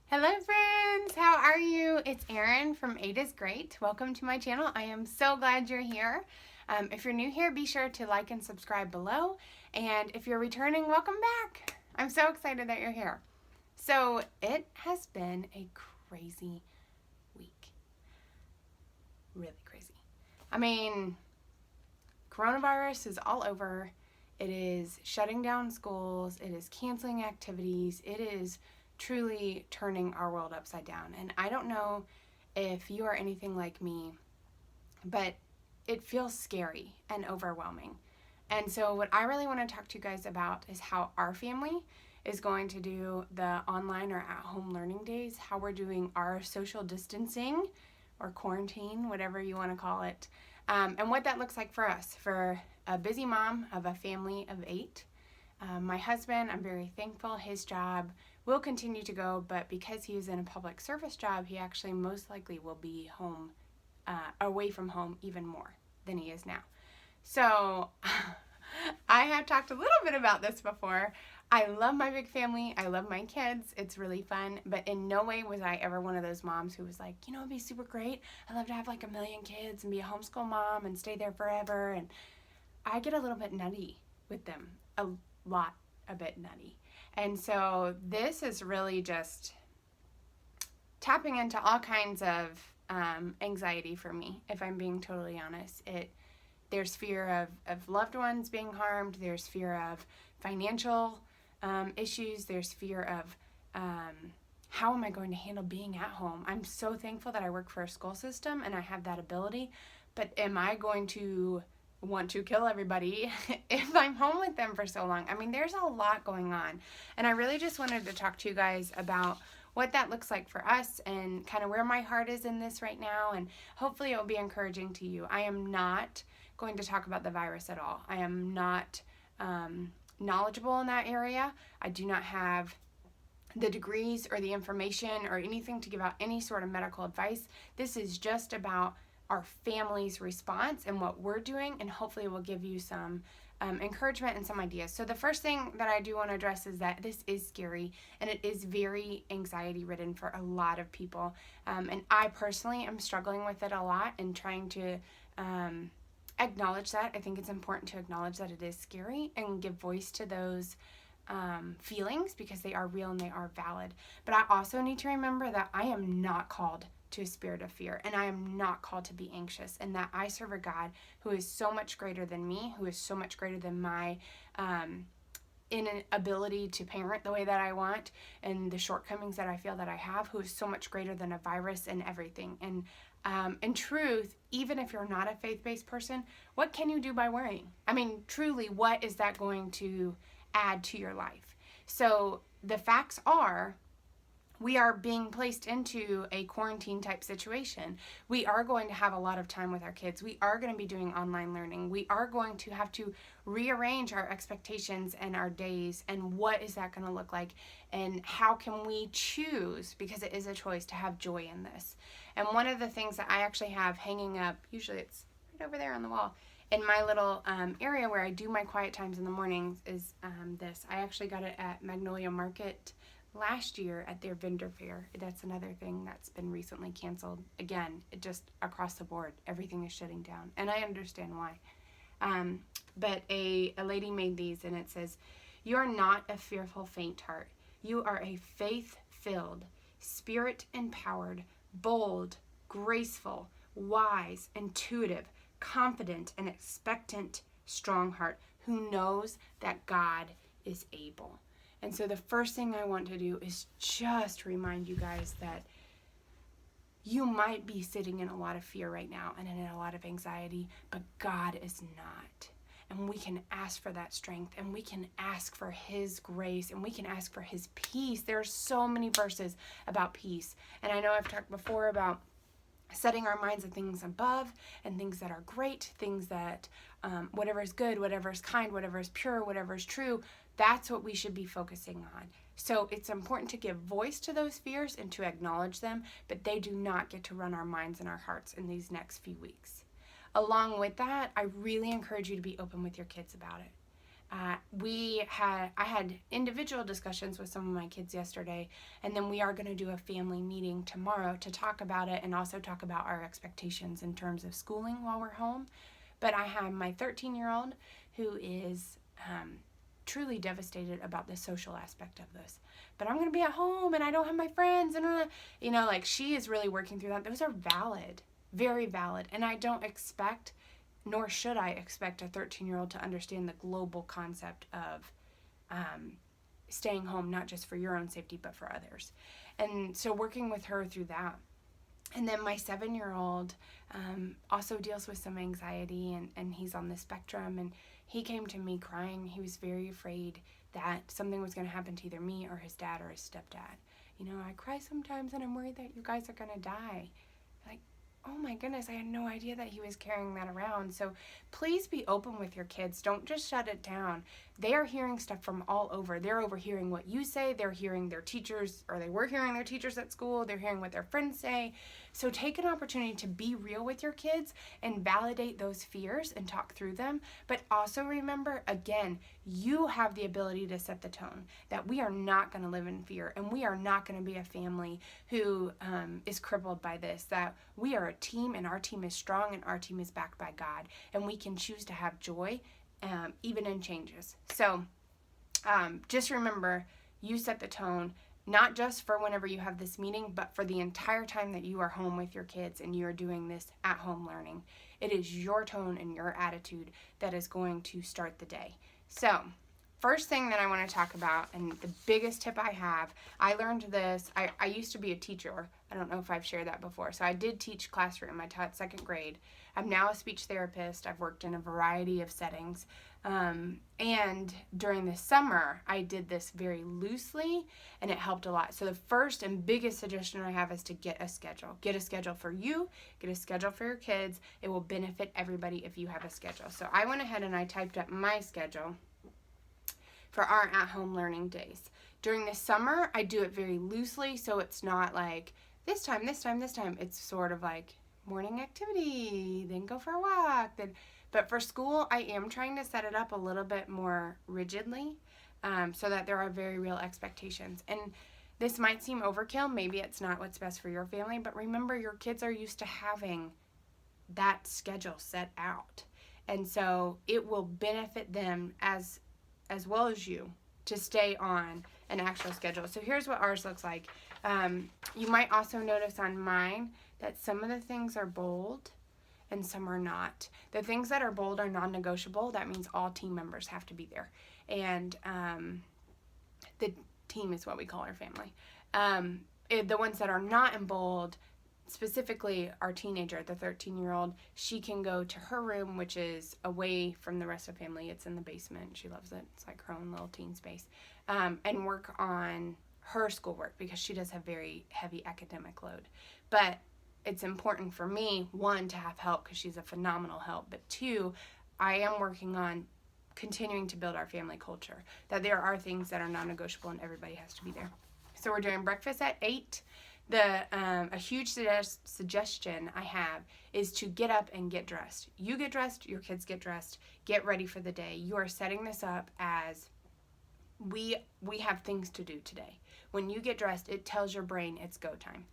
Hello friends, how are you? It's Erin from 8 is Great. Welcome to my channel. I am so glad you're here. If you're new here, be sure to like and subscribe below. And if you're returning, welcome back. I'm so excited that you're here. So it has been a crazy week. Really crazy. I mean, coronavirus is all over. It is shutting down schools. It is canceling activities. It is truly turning our world upside down. And I don't know if you are anything like me, but it feels scary and overwhelming. And so what I really want to talk to you guys about is how our family is going to do the online or at-home learning days, how we're doing our social distancing or quarantine, whatever you want to call it, and what that looks like for us, for a busy mom of a family of 8. My husband, I'm very thankful, his job will continue to go, but because he is in a public service job, he actually most likely will be home, away from home even more than he is now. So I have talked a little bit about this before. I love my big family. I love my kids. It's really fun, but in no way was I ever one of those moms who was like, it'd be super great. I'd love to have like 1 million kids and be a homeschool mom and stay there forever. And I get a little bit nutty with them, a bit nutty. And so this is really just tapping into all kinds of anxiety for me, if I'm being totally honest. There's fear of loved ones being harmed. There's fear of financial issues. There's fear of how am I going to handle being at home? I'm so thankful that I work for a school system and I have that ability, but am I going to want to kill everybody if I'm home with them for so long? I mean, there's a lot going on, and I really just wanted to talk to you guys about what that looks like for us and kind of where my heart is in this right now, and hopefully it will be encouraging to you. I am not going to talk about the virus at all. I am not knowledgeable in that area. I do not have the degrees or the information or anything to give out any sort of medical advice. This is just about our family's response and what we're doing, and hopefully we'll give you some encouragement and some ideas. So the first thing that I do want to address is that this is scary and it is very anxiety ridden for a lot of people, and I personally am struggling with it a lot and trying to acknowledge that. I think it's important to acknowledge that it is scary and give voice to those feelings because they are real and they are valid. But I also need to remember that I am not called to a spirit of fear, and I am not called to be anxious, and that I serve a God who is so much greater than me, who is so much greater than my inability to parent the way that I want and the shortcomings that I feel that I have, who is so much greater than a virus and everything. And in truth, even if you're not a faith-based person, what can you do by worrying? I mean, truly, what is that going to add to your life? So the facts are, we are being placed into a quarantine type situation. We are going to have a lot of time with our kids. We are going to be doing online learning. We are going to have to rearrange our expectations and our days, and what is that going to look like, and how can we choose, because it is a choice, to have joy in this. And one of the things that I actually have hanging up, usually it's right over there on the wall, in my little area where I do my quiet times in the mornings, is this. I actually got it at Magnolia Market last year at their vendor fair. That's another thing that's been recently canceled. Again, it just across the board, everything is shutting down, and I understand why. But a lady made these, and it says, "You are not a fearful faint heart. You are a faith-filled, spirit-empowered, bold, graceful, wise, intuitive, confident, and expectant, strong heart who knows that God is able." And so the first thing I want to do is just remind you guys that you might be sitting in a lot of fear right now and in a lot of anxiety, but God is not. And we can ask for that strength, and we can ask for His grace, and we can ask for His peace. There are so many verses about peace. And I know I've talked before about setting our minds on things above and things that are great, things that whatever is good, whatever is kind, whatever is pure, whatever is true, that's what we should be focusing on. So it's important to give voice to those fears and to acknowledge them, but they do not get to run our minds and our hearts in these next few weeks. Along with that, I really encourage you to be open with your kids about it. I had individual discussions with some of my kids yesterday, and then we are going to do a family meeting tomorrow to talk about it and also talk about our expectations in terms of schooling while we're home. But I have my 13-year-old who is truly devastated about the social aspect of this. But I'm going to be at home and I don't have my friends, and like, she is really working through that. Those are valid, very valid, and I don't expect, nor should I expect, a 13-year-old to understand the global concept of staying home, not just for your own safety, but for others. And so working with her through that. And then my 7-year-old also deals with some anxiety, and he's on the spectrum, and he came to me crying. He was very afraid that something was going to happen to either me or his dad or his stepdad. I cry sometimes and I'm worried that you guys are going to die. Like, oh my goodness, I had no idea that he was carrying that around. So please be open with your kids. Don't just shut it down. They are hearing stuff from all over. They're overhearing what you say. They're hearing their teachers, or they were hearing their teachers at school. They're hearing what their friends say. So take an opportunity to be real with your kids and validate those fears and talk through them. But also remember, again, you have the ability to set the tone that we are not going to live in fear, and we are not going to be a family who is crippled by this, that we are a team, and our team is strong, and our team is backed by God, and we can choose to have joy even in changes. So just remember, you set the tone, not just for whenever you have this meeting, but for the entire time that you are home with your kids and you are doing this at-home learning. It is your tone and your attitude that is going to start the day. So first thing that I want to talk about, and the biggest tip I have, I learned this. I used to be a teacher. I don't know if I've shared that before. So I did teach classroom. I taught second grade. I'm now a speech therapist. I've worked in a variety of settings. And during the summer, I did this very loosely, and it helped a lot. So the first and biggest suggestion I have is to get a schedule. Get a schedule for you. Get a schedule for your kids. It will benefit everybody if you have a schedule. So I went ahead and I typed up my schedule for our at-home learning days. During the summer, I do it very loosely, so it's not like this time, this time, this time. It's sort of like morning activity, then go for a walk. But for school, I am trying to set it up a little bit more rigidly so that there are very real expectations. And this might seem overkill. Maybe it's not what's best for your family, but remember, your kids are used to having that schedule set out. And so it will benefit them as well as you to stay on an actual schedule. So here's what ours looks like. You might also notice on mine that some of the things are bold and some are not. The things that are bold are non-negotiable. That means all team members have to be there. And the team is what we call our family. The ones that are not in bold, specifically our teenager, the 13-year-old, she can go to her room, which is away from the rest of the family. It's in the basement. She loves it. It's like her own little teen space. And work on her schoolwork because she does have very heavy academic load. But it's important for me, one, to have help because she's a phenomenal help. But two, I am working on continuing to build our family culture, that there are things that are non-negotiable and everybody has to be there. So we're doing breakfast at 8. A huge suggestion I have is to get up and get dressed. You get dressed, your kids get dressed, get ready for the day. You are setting this up as we have things to do today. When you get dressed, it tells your brain it's go time.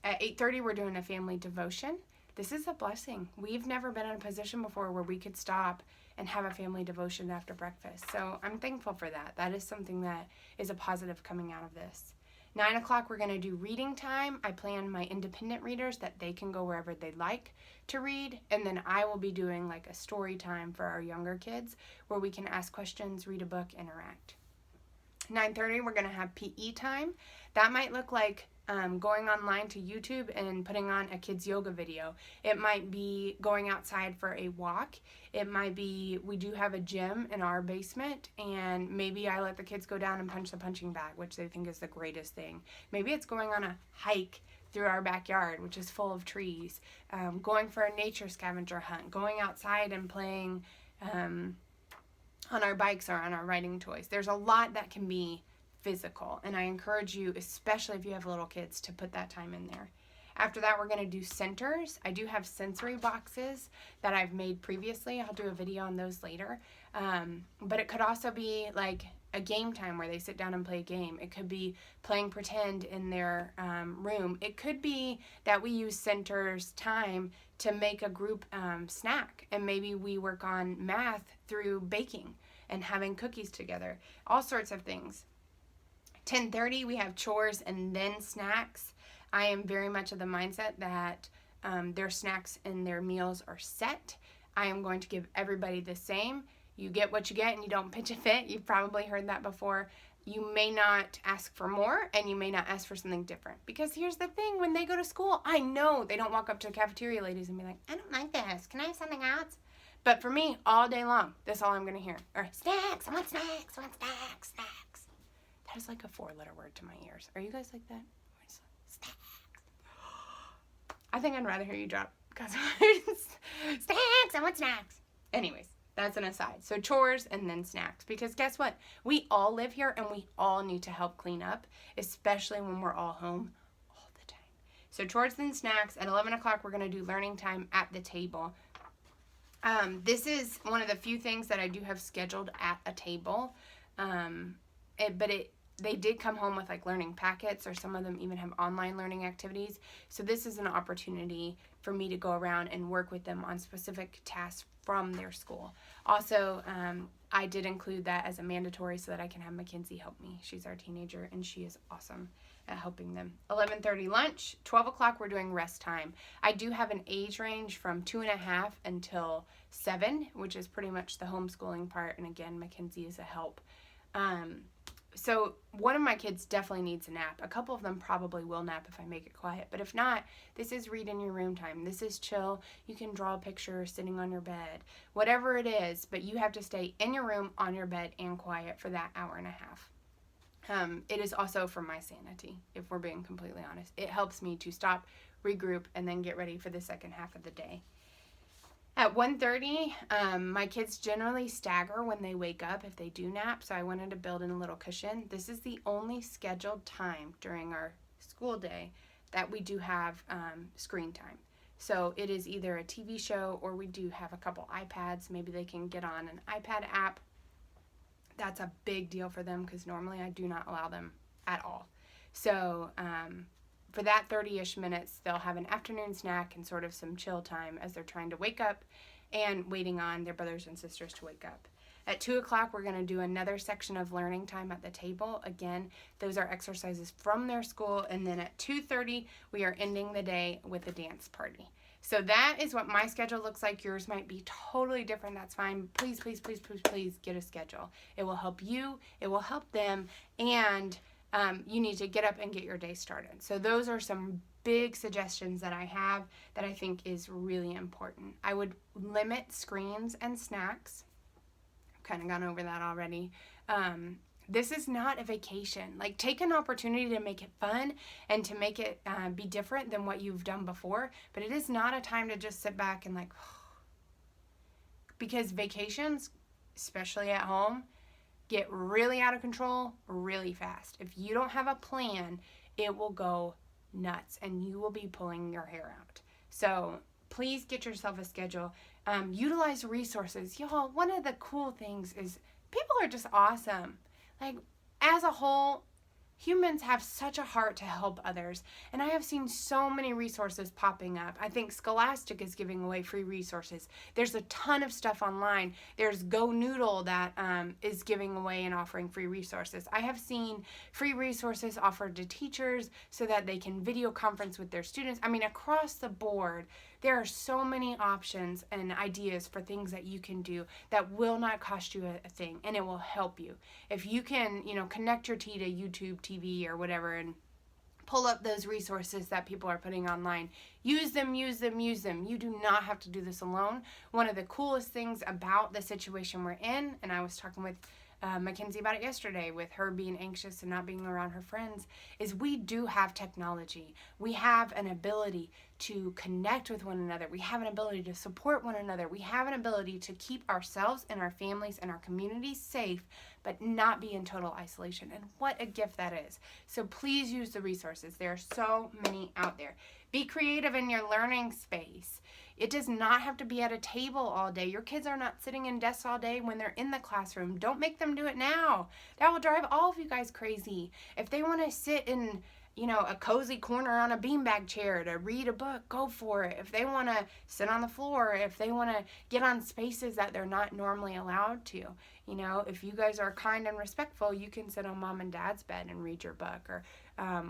At 8:30, we're doing a family devotion. This is a blessing. We've never been in a position before where we could stop and have a family devotion after breakfast. So I'm thankful for that. That is something that is a positive coming out of this. 9 o'clock, we're going to do reading time. I plan my independent readers that they can go wherever they'd like to read. And then I will be doing like a story time for our younger kids where we can ask questions, read a book, interact. 9:30, we're going to have PE time. That might look like going online to YouTube and putting on a kid's yoga video. It might be going outside for a walk. It might be, we do have a gym in our basement, and maybe I let the kids go down and punch the punching bag, which they think is the greatest thing. Maybe it's going on a hike through our backyard, which is full of trees, going for a nature scavenger hunt, going outside and playing on our bikes or on our riding toys. There's a lot that can be physical, and I encourage you, especially if you have little kids, to put that time in there. After that, we're going to do centers. I do have sensory boxes that I've made previously. I'll do a video on those later. But it could also be like a game time where they sit down and play a game. It could be playing pretend in their room. It could be that we use Center's time to make a group snack, and maybe we work on math through baking and having cookies together. All sorts of things. 10:30 we have chores and then snacks. I am very much of the mindset that their snacks and their meals are set. I am going to give everybody the same. You get what you get and you don't pitch a fit. You've probably heard that before. You may not ask for more, and you may not ask for something different. Because here's the thing, when they go to school, I know they don't walk up to the cafeteria ladies and be like, I don't like this. Can I have something else? But for me, all day long, that's all I'm going to hear. Or snacks, I want snacks, I want snacks, snacks. That is like a 4-letter word to my ears. Are you guys like that? Snacks. I think I'd rather hear you drop because snacks, I want snacks. Anyways, that's an aside. So chores and then snacks, because guess what? We all live here and we all need to help clean up, especially when we're all home all the time. So chores and snacks. At 11 o'clock, we're going to do learning time at the table. This is one of the few things that I do have scheduled at a table. They did come home with like learning packets, or some of them even have online learning activities. So this is an opportunity for me to go around and work with them on specific tasks from their school. Also, I did include that as a mandatory so that I can have Mackenzie help me. She's our teenager and she is awesome at helping them. 11:30 lunch, 12 o'clock we're doing rest time. I do have an age range from 2.5 until 7, which is pretty much the homeschooling part. And again, Mackenzie is a help. So one of my kids definitely needs a nap. A couple of them probably will nap if I make it quiet. But if not, this is read in your room time. This is chill. You can draw a picture sitting on your bed. Whatever it is, but you have to stay in your room, on your bed, and quiet for that hour and a half. It is also for my sanity, if we're being completely honest. It helps me to stop, regroup, and then get ready for the second half of the day. At 1:30, my kids generally stagger when they wake up if they do nap, so I wanted to build in a little cushion. This is the only scheduled time during our school day that we do have screen time. So it is either a TV show, or we do have a couple iPads. Maybe they can get on an iPad app. That's a big deal for them because normally I do not allow them at all. So for that 30-ish minutes, they'll have an afternoon snack and sort of some chill time as they're trying to wake up and waiting on their brothers and sisters to wake up. At 2 o'clock, we're going to do another section of learning time at the table. Again, those are exercises from their school. And then at 2:30, we are ending the day with a dance party. So that is what my schedule looks like. Yours might be totally different. That's fine. Please, please, please, please, please get a schedule. It will help you. It will help them. And you need to get up and get your day started. So those are some big suggestions that I have that I think is really important. I would limit screens and snacks. I've kind of gone over that already. This is not a vacation. Like, take an opportunity to make it fun and to make it be different than what you've done before. But it is not a time to just sit back and like, because vacations, especially at home, get really out of control really fast. If you don't have a plan, it will go nuts and you will be pulling your hair out. So please get yourself a schedule. Utilize resources. Y'all, one of the cool things is people are just awesome. Like, as a whole, humans have such a heart to help others, and I have seen so many resources popping up. I think Scholastic is giving away free resources. There's a ton of stuff online. There's Go Noodle that is giving away and offering free resources. I have seen free resources offered to teachers so that they can video conference with their students. I mean, across the board, there are so many options and ideas for things that you can do that will not cost you a thing, and it will help you. If you can, connect your T to YouTube TV or whatever and pull up those resources that people are putting online. Use them, use them, use them. You do not have to do this alone. One of the coolest things about the situation we're in, and I was talking with Mackenzie about it yesterday with her being anxious and not being around her friends, is we do have technology. We have an ability to connect with one another. We have an ability to support one another. We have an ability to keep ourselves and our families and our communities safe but not be in total isolation. And what a gift that is. So please use the resources. There are so many out there. Be creative in your learning space. It does not have to be at a table all day. Your kids are not sitting in desks all day when they're in the classroom. Don't make them do it now. That will drive all of you guys crazy. If they want to sit in, a cozy corner on a beanbag chair to read a book, go for it. If they want to sit on the floor, if they want to get on spaces that they're not normally allowed to, if you guys are kind and respectful, you can sit on mom and dad's bed and read your book, or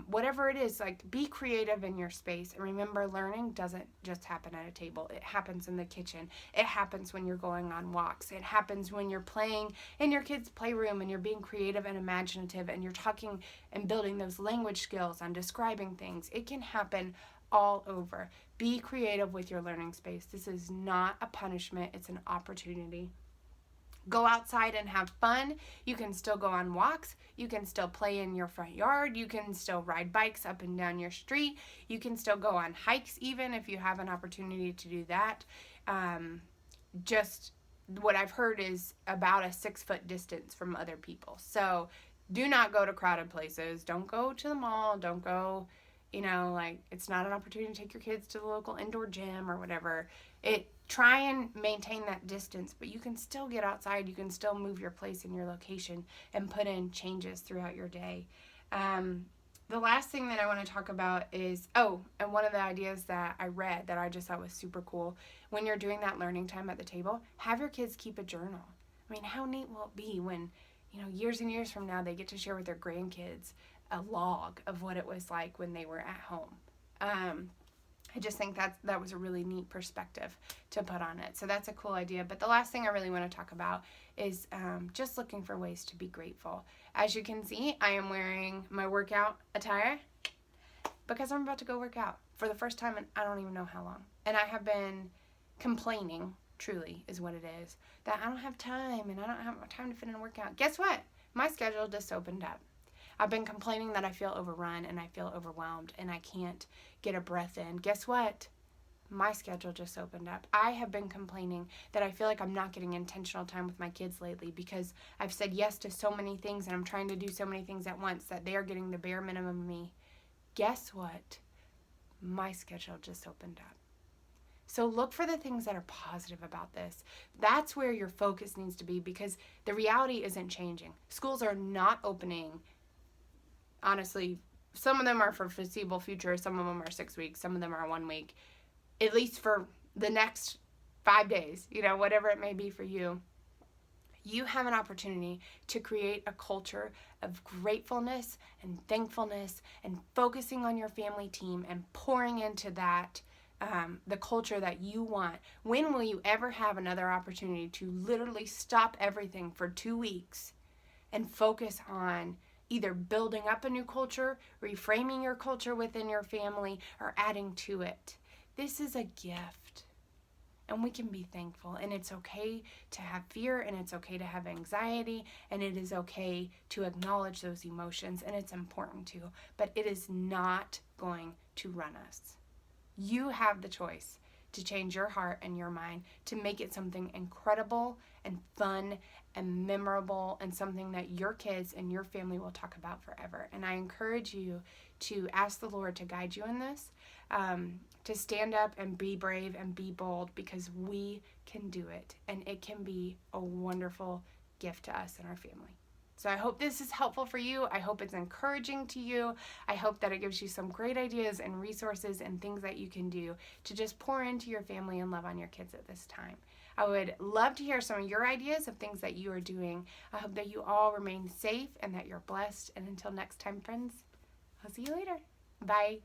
whatever it is. Like, be creative in your space. And remember, learning doesn't just happen at a table. It happens in the kitchen. It happens when you're going on walks. It happens when you're playing in your kids' playroom and you're being creative and imaginative and you're talking and building those language skills on describing things. It can happen all over. Be creative with your learning space. This is not a punishment. It's an opportunity. Go outside and have fun. You can still go on walks. You can still play in your front yard. You can still ride bikes up and down your street. You can still go on hikes even if you have an opportunity to do that. Just what I've heard is about a 6-foot distance from other people. So do not go to crowded places. Don't go to the mall. Don't go, it's not an opportunity to take your kids to the local indoor gym or whatever. Try and maintain that distance, but you can still get outside. You can still move your place and your location and put in changes throughout your day. The last thing that I want to talk about is, and one of the ideas that I read that I just thought was super cool, when you're doing that learning time at the table, have your kids keep a journal. I mean, how neat will it be when, years and years from now, they get to share with their grandkids a log of what it was like when they were at home. I just think that was a really neat perspective to put on it. So that's a cool idea. But the last thing I really want to talk about is just looking for ways to be grateful. As you can see, I am wearing my workout attire because I'm about to go work out for the first time in I don't even know how long. And I have been complaining, truly is what it is, that I don't have time and I don't have time to fit in a workout. Guess what? My schedule just opened up. I've been complaining that I feel overrun and I feel overwhelmed and I can't get a breath in. Guess what? My schedule just opened up. I have been complaining that I feel like I'm not getting intentional time with my kids lately because I've said yes to so many things and I'm trying to do so many things at once that they are getting the bare minimum of me. Guess what? My schedule just opened up. So look for the things that are positive about this. That's where your focus needs to be because the reality isn't changing. Schools are not opening. Honestly, some of them are for foreseeable future. Some of them are 6 weeks. Some of them are 1 week. At least for the next 5 days, whatever it may be for you. You have an opportunity to create a culture of gratefulness and thankfulness and focusing on your family team and pouring into that, the culture that you want. When will you ever have another opportunity to literally stop everything for 2 weeks and focus on either building up a new culture, reframing your culture within your family, or adding to it? This is a gift, and we can be thankful, and it's okay to have fear, and it's okay to have anxiety, and it is okay to acknowledge those emotions, and it's important to, but it is not going to run us. You have the choice to change your heart and your mind to make it something incredible and fun and memorable and something that your kids and your family will talk about forever. And I encourage you to ask the Lord to guide you in this, to stand up and be brave and be bold because we can do it. And it can be a wonderful gift to us and our family. So I hope this is helpful for you. I hope it's encouraging to you. I hope that it gives you some great ideas and resources and things that you can do to just pour into your family and love on your kids at this time. I would love to hear some of your ideas of things that you are doing. I hope that you all remain safe and that you're blessed. And until next time, friends, I'll see you later. Bye.